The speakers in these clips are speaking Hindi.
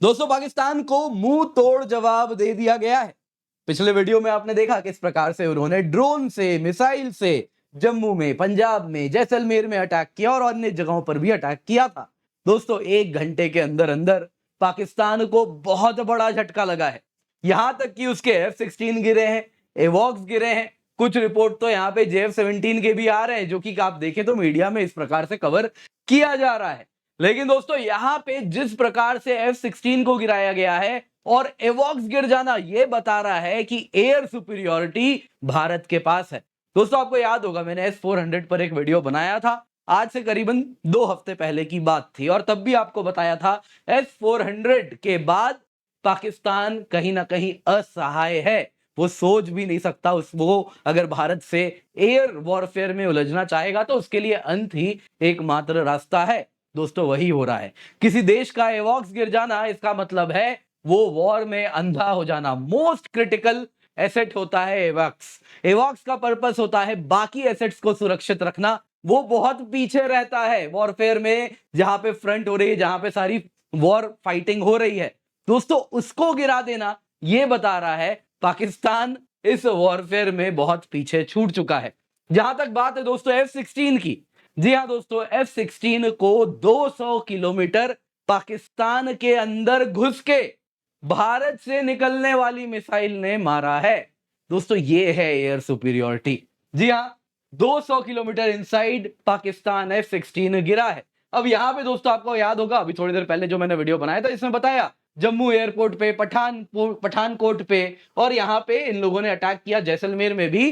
दोस्तों पाकिस्तान को मुंह तोड़ जवाब दे दिया गया है। पिछले वीडियो में आपने देखा किस प्रकार से उन्होंने ड्रोन से, मिसाइल से जम्मू में, पंजाब में, जैसलमेर में अटैक किया और अन्य जगहों पर भी अटैक किया था। दोस्तों 1 घंटे के अंदर अंदर पाकिस्तान को बहुत बड़ा झटका लगा है। यहां तक कि उसके F-16 गिरे हैं, एवॉक्स गिरे हैं, कुछ रिपोर्ट तो यहाँ पे JF-17 के भी आ रहे हैं, जो कि आप देखें तो मीडिया में इस प्रकार से कवर किया जा रहा है। लेकिन दोस्तों यहां पे जिस प्रकार से F-16 को गिराया गया है और एवॉक्स गिर जाना, यह बता रहा है कि एयर सुपीरियोरिटी भारत के पास है। दोस्तों आपको याद होगा मैंने S-400 पर एक वीडियो बनाया था, आज से करीबन 2 हफ्ते पहले की बात थी, और तब भी आपको बताया था S-400 के बाद पाकिस्तान कहीं ना कहीं असहाय है। वो सोच भी नहीं सकता, वो अगर भारत से एयर वॉरफेयर में उलझना चाहेगा तो उसके लिए अंत ही एकमात्र रास्ता है। दोस्तों वही हो रहा है। किसी देश का एवॉक्स गिर जाना इसका मतलब है वो वॉर में अंधा हो जाना। मोस्ट क्रिटिकल एसेट होता है एवॉक्स। एवॉक्स का पर्पस होता है बाकी एसेट्स को सुरक्षित रखना। वो बहुत पीछे रहता है वॉरफेयर में, जहां पे फ्रंट हो रही है, जहां पे सारी वॉर फाइटिंग हो रही है। दोस्तों उसको गिरा देना ये बता रहा है पाकिस्तान इस वॉरफेयर में बहुत पीछे छूट चुका है। जहां तक बात है दोस्तों F-16 की, जी हां दोस्तों, F-16 को 200 किलोमीटर पाकिस्तान के अंदर घुस के भारत से निकलने वाली मिसाइल ने मारा है। दोस्तों ये है एयर सुपीरियोरिटी। जी हां, 200 किलोमीटर इनसाइड पाकिस्तान F-16 गिरा है। अब यहां पे दोस्तों आपको याद होगा, अभी थोड़ी देर पहले जो मैंने वीडियो बनाया था इसमें बताया, जम्मू एयरपोर्ट पे, पठानकोट पे, और यहां पे इन लोगों ने अटैक किया। जैसलमेर में भी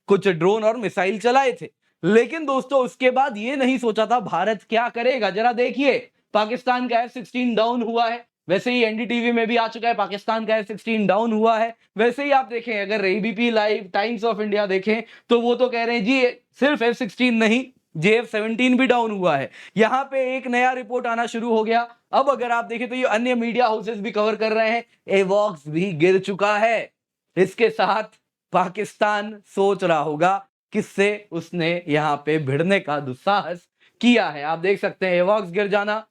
कुछ ड्रोन और मिसाइल चलाए थे। लेकिन दोस्तों उसके बाद ये नहीं सोचा था भारत क्या करेगा। जरा देखिए, पाकिस्तान का F-16 डाउन हुआ है, वैसे ही एनडीटीवी में भी आ चुका है पाकिस्तान का F-16 डाउन हुआ है। वैसे ही आप देखें, अगर ABP live, times of India देखें तो वो तो कह रहे हैं जी सिर्फ F-16 नहीं, JF-17 भी डाउन हुआ है। यहां पे एक नया रिपोर्ट आना शुरू हो गया। अब अगर आप देखें तो ये अन्य मीडिया हाउसेस भी कवर कर रहे हैं, एवॉक्स भी गिर चुका है। इसके साथ पाकिस्तान सोच रहा होगा किससे उसने यहां पे भिड़ने का दुस्साहस किया है। आप देख सकते हैं एवॉक्स गिर जाना,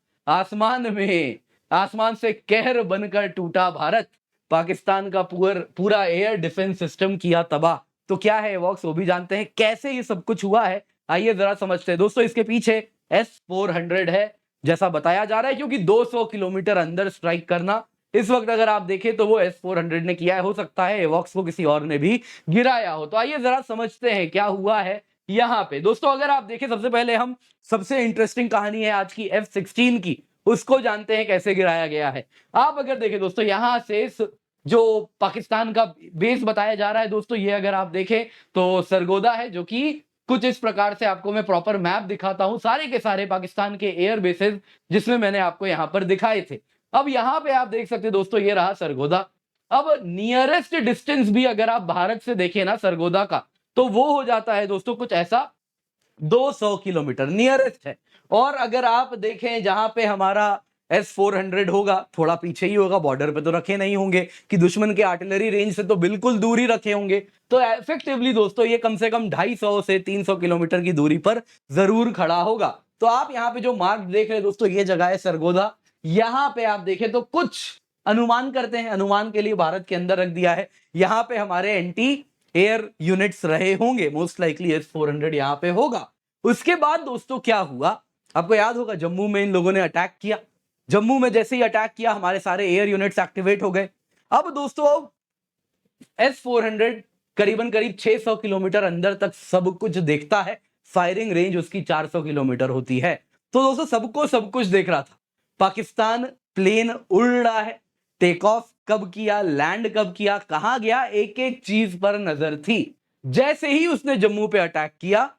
आसमान से कहर बनकर टूटा भारत, पाकिस्तान का पूरा एयर डिफेंस सिस्टम किया तबाह। तो क्या है एवॉक्स, वो भी जानते हैं, कैसे ये सब कुछ हुआ है आइए जरा समझते हैं। दोस्तों इसके पीछे S-400 है, जैसा बताया जा रहा है, क्योंकि 200 किलोमीटर अंदर स्ट्राइक करना इस वक्त अगर आप देखें तो वो S-400 ने किया है। हो सकता है एवॉक्स को किसी और ने भी गिराया हो। तो आइए जरा समझते हैं क्या हुआ है यहां पे। दोस्तों अगर आप देखें, सबसे पहले हम, सबसे इंटरेस्टिंग कहानी है आज की F-16 की, उसको जानते हैं कैसे गिराया गया है। आप अगर देखें दोस्तों, यहां से जो पाकिस्तान का बेस बताया जा रहा है दोस्तों, ये अगर आप देखें तो सरगोदा है, जो कि कुछ इस प्रकार से, आपको मैं प्रॉपर मैप दिखाता हूं, सारे के सारे पाकिस्तान के एयर बेसेस जिसमें मैंने आपको यहां पर दिखाए थे। अब यहां पे आप देख सकते हैं दोस्तों, ये रहा सरगोदा। अब नियरेस्ट डिस्टेंस भी अगर आप भारत से देखें ना सरगोदा का, तो वो हो जाता है दोस्तों कुछ ऐसा, 200 किलोमीटर नियरेस्ट है। और अगर आप देखें जहां पे हमारा S-400 होगा, थोड़ा पीछे ही होगा, बॉर्डर पे तो रखे नहीं होंगे कि दुश्मन के आर्टिलरी रेंज से तो बिल्कुल दूर ही रखे होंगे। तो इफेक्टिवली दोस्तों ये कम से कम 250 से 300 किलोमीटर की दूरी पर जरूर खड़ा होगा। तो आप यहाँ पे जो मार्क देख रहे हैं दोस्तों, ये जगह है सरगोदा। यहां पे आप देखें तो कुछ अनुमान करते हैं, अनुमान के लिए भारत के अंदर रख दिया है, यहां पे हमारे एंटी एयर यूनिट्स रहे होंगे, मोस्ट लाइकली S-400 यहां पे होगा। उसके बाद दोस्तों क्या हुआ, आपको याद होगा जम्मू में इन लोगों ने अटैक किया। जम्मू में जैसे ही अटैक किया, हमारे सारे एयर यूनिट्स एक्टिवेट हो गए। अब दोस्तों S-400 करीबन करीब 600 किलोमीटर अंदर तक सब कुछ देखता है, फायरिंग रेंज उसकी 400 किलोमीटर होती है। तो दोस्तों सबको सब कुछ देख रहा था। पाकिस्तान प्लेन उड़ रहा है, टेक ऑफ कब किया, लैंड कब किया, कहां गया, एक एक चीज पर नजर थी। जैसे ही उसने जम्मू पे अटैक किया,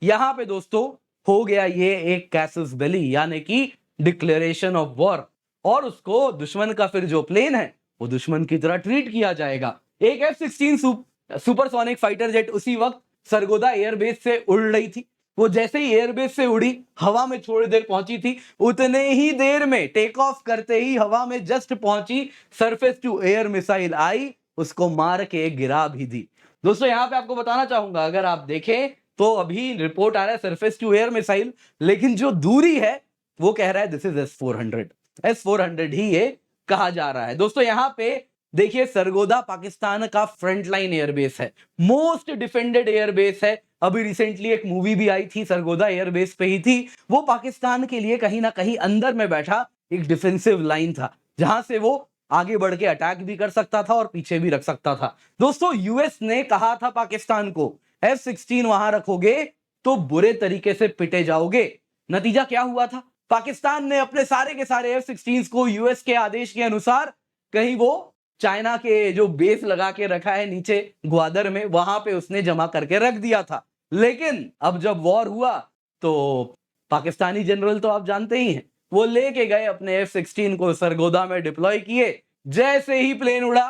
यहां पे दोस्तों हो गया ये एक कैसस बेली, यानी कि डिक्लेरेशन ऑफ वॉर, और उसको दुश्मन का फिर जो प्लेन है वो दुश्मन की तरह ट्रीट किया जाएगा। एक F-16 सुपरसोनिक फाइटर जेट उसी वक्त सरगोदा एयरबेस से उड़ रही थी। वो जैसे ही एयरबेस से उड़ी, हवा में थोड़ी देर पहुंची थी, उतने ही देर में टेक ऑफ करते ही हवा में जस्ट पहुंची सरफेस टू एयर मिसाइल आई, उसको मार के गिरा भी दी। दोस्तों यहां पे आपको बताना चाहूंगा, अगर आप देखें तो अभी रिपोर्ट आ रहा है सरफेस टू एयर मिसाइल, लेकिन जो दूरी है वो कह रहा है दिस इज S-400। S-400 ही ये कहा जा रहा है। दोस्तों यहां पे देखिए, सरगोदा पाकिस्तान का फ्रंटलाइन एयरबेस है, मोस्ट डिफेंडेड एयरबेस है। अभी रिसेंटली एक मूवी भी आई थी, सरगोदा एयरबेस पे ही थी। वो पाकिस्तान के लिए कहीं ना कहीं अंदर में बैठा एक डिफेंसिव लाइन था, जहां से वो आगे बढ़ के अटैक भी कर सकता था और पीछे भी रख सकता था। दोस्तों यूएस ने कहा था पाकिस्तान को, F-16 वहां रखोगे तो बुरे तरीके से पिटे जाओगे। नतीजा क्या हुआ था? पाकिस्तान ने अपने सारे के सारे F-16 को यूएस के आदेश के अनुसार कहीं वो चाइना के जो बेस लगा के रखा है नीचे ग्वादर में, वहां पे उसने जमा करके रख दिया था। लेकिन अब जब वॉर हुआ तो पाकिस्तानी जनरल तो आप जानते ही हैं, वो लेके गए अपने F-16 को, सरगोदा में डिप्लॉय किए। जैसे ही प्लेन उड़ा,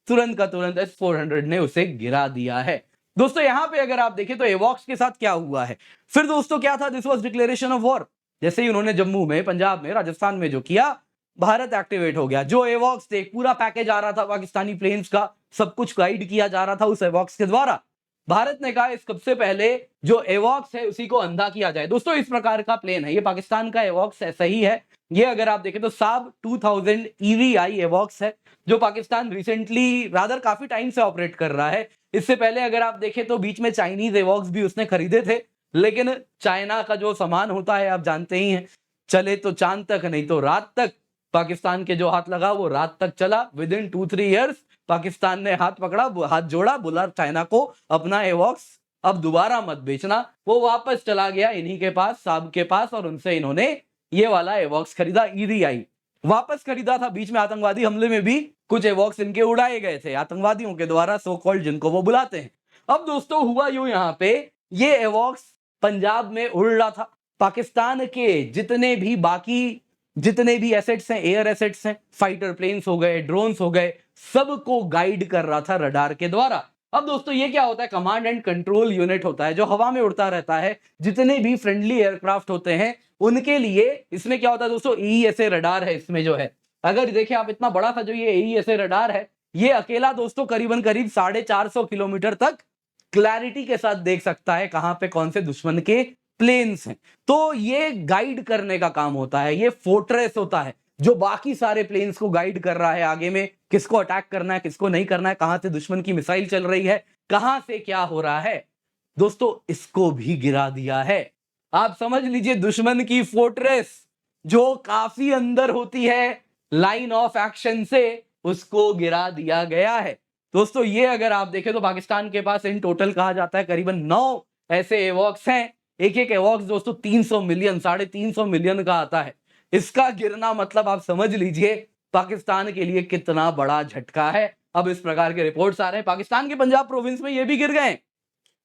तुरंत का तुरंत S-400 ने उसे गिरा दिया है। दोस्तों यहां पे अगर आप देखें तो एवॉक्स के साथ क्या हुआ है, फिर दोस्तों क्या था? This was declaration of war. जैसे ही उन्होंने जम्मू में, पंजाब में, राजस्थान में जो किया, भारत एक्टिवेट हो गया। जो एवॉक्स थे, पूरा पैकेज आ रहा था पाकिस्तानी प्लेन्स का, सब कुछ गाइड किया जा रहा था उस एवॉक्स के द्वारा। भारत ने कहा इस सबसे पहले जो एवॉक्स है उसी को अंधा किया जाए। दोस्तों इस प्रकार का प्लेन है ये, पाकिस्तान का एवॉक्स ऐसा ही है। ये अगर आप देखें तो साब 2000 EVI एवॉक्स है, जो पाकिस्तान रिसेंटली रादर काफी टाइम से ऑपरेट कर रहा है। इससे पहले अगर आप देखें तो बीच में चाइनीज एवॉक्स भी उसने खरीदे थे, लेकिन चाइना का जो सामान होता है आप जानते ही हैं, चले तो चांद तक नहीं तो रात तक। पाकिस्तान के जो हाथ लगा वो रात तक चला। विद इन 2-3 ईयर्स पाकिस्तान ने हाथ पकड़ा, हाथ जोड़ा, बोला चाइना को अपना एवॉक्स अब दोबारा मत बेचना। वो वापस चला गया इन्हीं के पास, साब के पास, और उनसे इन्होंने ये वाला एवॉक्स खरीदा, EVI वापस खरीदा था। बीच में आतंकवादी हमले में भी कुछ एवॉक्स इनके उड़ाए गए थे आतंकवादियों के द्वारा, सो कॉल्ड, जिनको वो बुलाते हैं। अब दोस्तों हुआ यूं, यहां पे ये एवॉक्स पंजाब में उड़ रहा था। पाकिस्तान के जितने भी एसेट्स हैं, एयर एसेट्स हैं, फाइटर प्लेन्स हो गए, ड्रोन्स हो गए, सबको गाइड कर रहा था रडार के द्वारा। अब दोस्तों ये क्या होता है? कमांड एंड कंट्रोल यूनिट होता है जो हवा में उड़ता रहता है। जितने भी फ्रेंडली एयरक्राफ्ट होते हैं उनके लिए इसमें क्या होता है दोस्तों? ESA रडार है इसमें जो है। अगर देखिए आप, इतना बड़ा सा जो ये ESA रडार है, ये अकेला दोस्तों करीबन 450 किलोमीटर तक क्लैरिटी के साथ देख सकता है कहां पे कौन से दुश्मन के प्लेन्स हैं। तो ये गाइड करने का काम होता है, ये फोर्ट्रेस होता है जो बाकी सारे प्लेन्स को गाइड कर रहा है आगे में, किसको अटैक करना है, किसको नहीं करना है, कहां से दुश्मन की मिसाइल चल रही है, कहां से क्या हो रहा है। दोस्तों इसको भी गिरा दिया है। आप समझ लीजिए, दुश्मन की फोर्ट्रेस जो काफी अंदर होती है लाइन ऑफ एक्शन से, उसको गिरा दिया गया है। दोस्तों ये अगर आप देखें तो पाकिस्तान के पास इन टोटल कहा जाता है करीबन 9 ऐसे एवॉक्स हैं। एक एक एवॉक्स दोस्तों 300 मिलियन, 350 मिलियन का आता है। इसका गिरना मतलब आप समझ लीजिए पाकिस्तान के लिए कितना बड़ा झटका है। अब इस प्रकार के रिपोर्ट्स आ रहे हैं, पाकिस्तान के पंजाब प्रोविंस में ये भी गिर गए।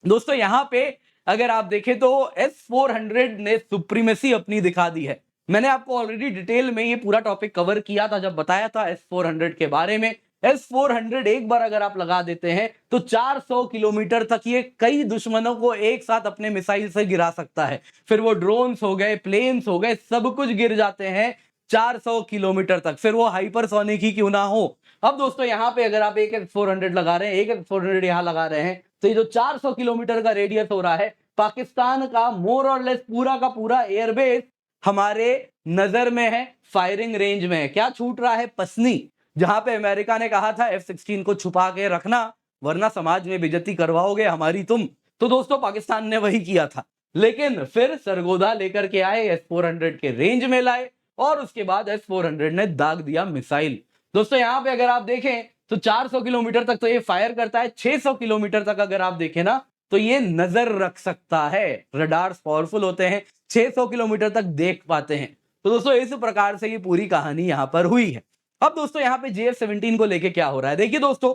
दोस्तों यहां पे अगर आप देखें तो S-400 ने सुप्रीमेसी अपनी दिखा दी है। मैंने आपको ऑलरेडी डिटेल में ये पूरा टॉपिक कवर किया था जब बताया था S-400 के बारे में। S-400 एक बार अगर आप लगा देते हैं तो 400 किलोमीटर तक ये कई दुश्मनों को एक साथ अपने मिसाइल से गिरा सकता है। फिर वो ड्रोन्स हो गए, प्लेन्स हो गए, सब कुछ गिर जाते हैं 400 किलोमीटर तक, फिर वो हाइपरसोनिक ही क्यों ना हो। अब दोस्तों यहां पे अगर आप एक S-400 लगा रहे हैं, एक S-400 यहां लगा रहे हैं, तो ये जो 400 किलोमीटर का रेडियस हो रहा है, पाकिस्तान का मोर और लेस पूरा का पूरा एयरबेस हमारे नजर में है, फायरिंग रेंज में है। क्या छूट रहा है? पसनी, जहां पे अमेरिका ने कहा था F-16 को छुपा के रखना वरना समाज में बेइज्जती करवाओगे हमारी तुम। तो दोस्तों पाकिस्तान ने वही किया था, लेकिन फिर सरगोदा लेकर के आए, S-400 के रेंज में लाए, और उसके बाद S-400 ने दाग दिया मिसाइल। दोस्तों यहां पे अगर आप देखें तो 400 किलोमीटर तक तो ये फायर करता है, 600 किलोमीटर तक अगर आप देखें ना तो ये नजर रख सकता है। रडार्स पावरफुल होते हैं, 600 किलोमीटर तक देख पाते हैं। तो दोस्तों इस प्रकार से ये पूरी कहानी यहां पर हुई है। अब दोस्तों यहां पे JF-17 को लेके क्या हो रहा है, देखिए दोस्तों,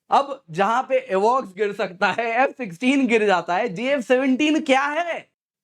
अब जहां पे एवॉक्स गिर सकता है, F-16 गिर जाता है, JF-17 क्या है?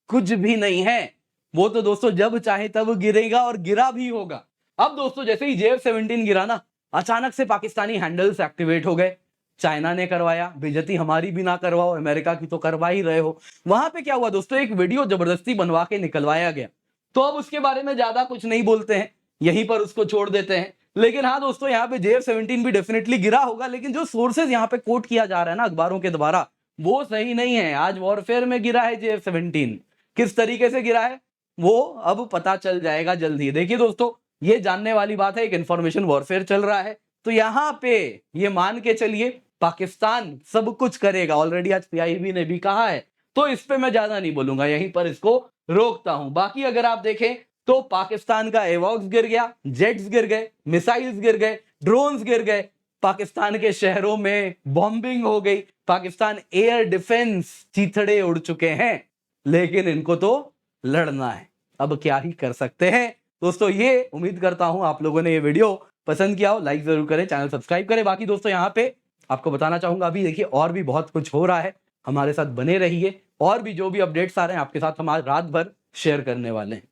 कुछ भी नहीं है। वो तो दोस्तों जब चाहे तब गिरेगा और गिरा भी होगा। अब दोस्तों जैसे ही JF-17 गिरा ना, अचानक से पाकिस्तानी हैंडल्स एक्टिवेट हो गए। चाइना ने करवाया, बेइज्जती हमारी भी ना करवाओ, अमेरिका की तो करवा ही रहे हो। वहां पे क्या हुआ दोस्तों, एक वीडियो जबरदस्ती बनवा के निकलवाया गया। तो अब उसके बारे में ज्यादा कुछ नहीं बोलते हैं, यहीं पर उसको छोड़ देते हैं। लेकिन हाँ दोस्तों, यहाँ पे JF-17 भी डेफिनेटली गिरा होगा, लेकिन जो सोर्सेज यहाँ पे कोट किया जा रहा है ना अखबारों के द्वारा, वो सही नहीं है। आज वॉरफेयर में गिरा है JF-17, किस तरीके से गिरा है वो अब पता चल जाएगा जल्द ही। देखिए दोस्तों, ये जानने वाली बात है, एक इंफॉर्मेशन वॉरफेयर चल रहा है। तो यहां पे ये मान के चलिए पाकिस्तान सब कुछ करेगा, ऑलरेडी आज पीआईबी ने भी कहा है, तो इस पे मैं ज्यादा नहीं बोलूंगा, यहीं पर इसको रोकता हूं। बाकी अगर आप देखें तो पाकिस्तान का एवॉक्स गिर गया, जेट्स गिर गए, मिसाइल्स गिर गए, ड्रोन्स गिर गए, पाकिस्तान के शहरों में बॉम्बिंग हो गई, पाकिस्तान एयर डिफेंस चीथड़े उड़ चुके हैं, लेकिन इनको तो लड़ना है। अब क्या ही कर सकते हैं दोस्तों। ये उम्मीद करता हूं आप लोगों ने ये वीडियो पसंद किया हो, लाइक जरूर करें, चैनल सब्सक्राइब करें। बाकी दोस्तों यहां पे आपको बताना चाहूंगा, अभी देखिए और भी बहुत कुछ हो रहा है, हमारे साथ बने रहिए, और भी जो भी अपडेट्स आ रहे हैं आपके साथ हम आज रात भर शेयर करने वाले हैं।